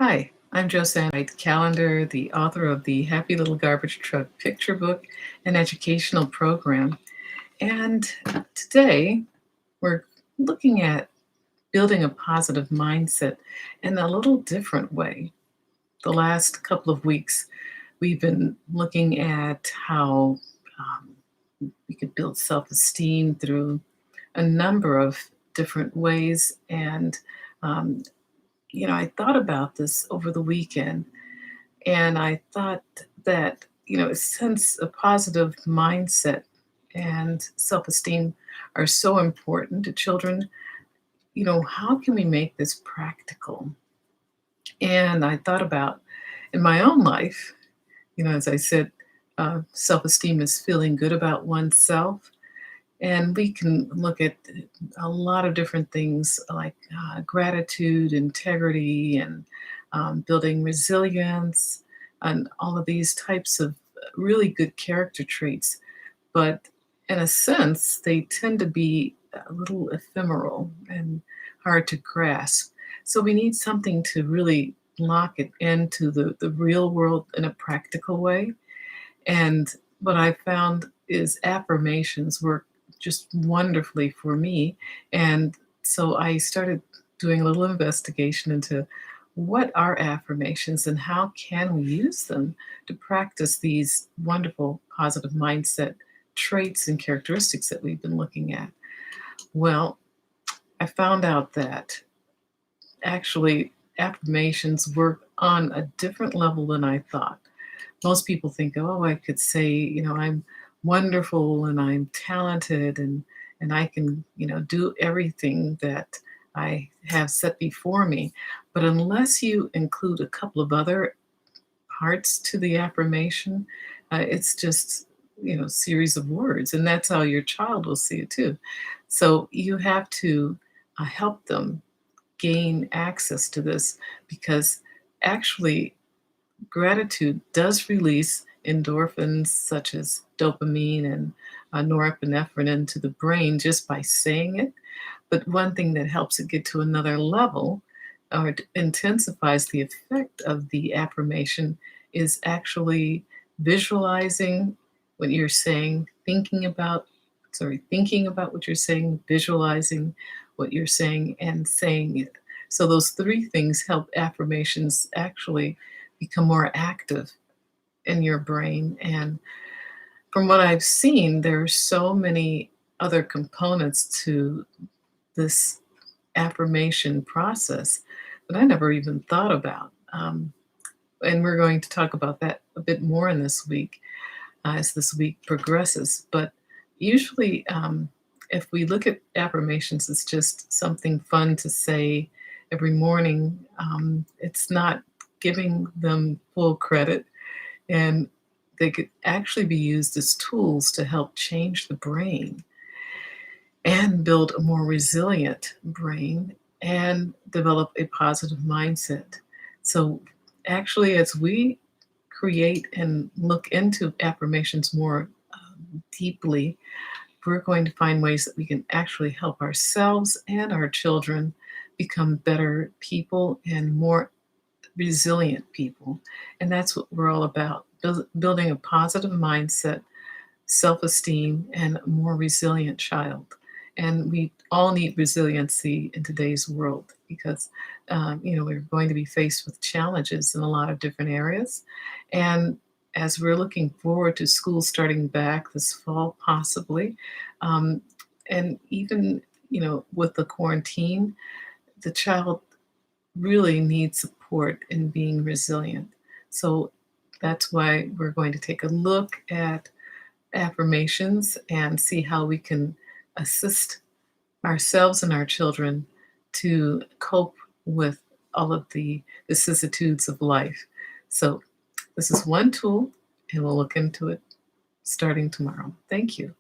Hi, I'm Josanne Wright Callender, the author of the Happy Little Garbage Truck picture book and educational program. And today we're looking at building a positive mindset in a little different way. The last couple of weeks, we've been looking at how we could build self esteem through a number of different ways. And, um, I thought about this over the weekend. And I thought that, since a positive mindset and self esteem are so important to children, how can we make this practical? And I thought about in my own life, as I said, self esteem is feeling good about oneself. And we can look at a lot of different things like gratitude, integrity, and building resilience, and all of these types of really good character traits. But in a sense, they tend to be a little ephemeral and hard to grasp. So we need something to really lock it into the real world in a practical way. And what I found is affirmations work just wonderfully for me. And so I started doing a little investigation into what are affirmations and how can we use them to practice these wonderful positive mindset traits and characteristics that we've been looking at. Well, I found out that actually affirmations work on a different level than I thought. Most people think, oh, I could say, I'm wonderful and I'm talented and I can, do everything that I have set before me. But unless you include a couple of other parts to the affirmation, it's just, series of words. And that's how your child will see it too. So you have to help them gain access to this because actually gratitude does release endorphins such as dopamine and norepinephrine into the brain just by saying it. But one thing that helps it get to another level or intensifies the effect of the affirmation is actually visualizing what you're saying, thinking about what you're saying, visualizing what you're saying, and saying it. So those three things help affirmations actually become more active in your brain. And from what I've seen, there are so many other components to this affirmation process that I never even thought about. And we're going to talk about that a bit more in this week as this week progresses. But usually, if we look at affirmations, it's just something fun to say every morning. It's not giving them full credit, and they could actually be used as tools to help change the brain and build a more resilient brain and develop a positive mindset. So, actually, as we create and look into affirmations more deeply, we're going to find ways that we can actually help ourselves and our children become better people and more resilient people. And that's what we're all about, building a positive mindset, self esteem, and a more resilient child. And we all need resiliency in today's world because, we're going to be faced with challenges in a lot of different areas. And as we're looking forward to school starting back this fall, possibly, um, and even, with the quarantine, the child really need support in being resilient. So that's why we're going to take a look at affirmations and see how we can assist ourselves and our children to cope with all of the vicissitudes of life. So this is one tool, and we'll look into it starting tomorrow. Thank you.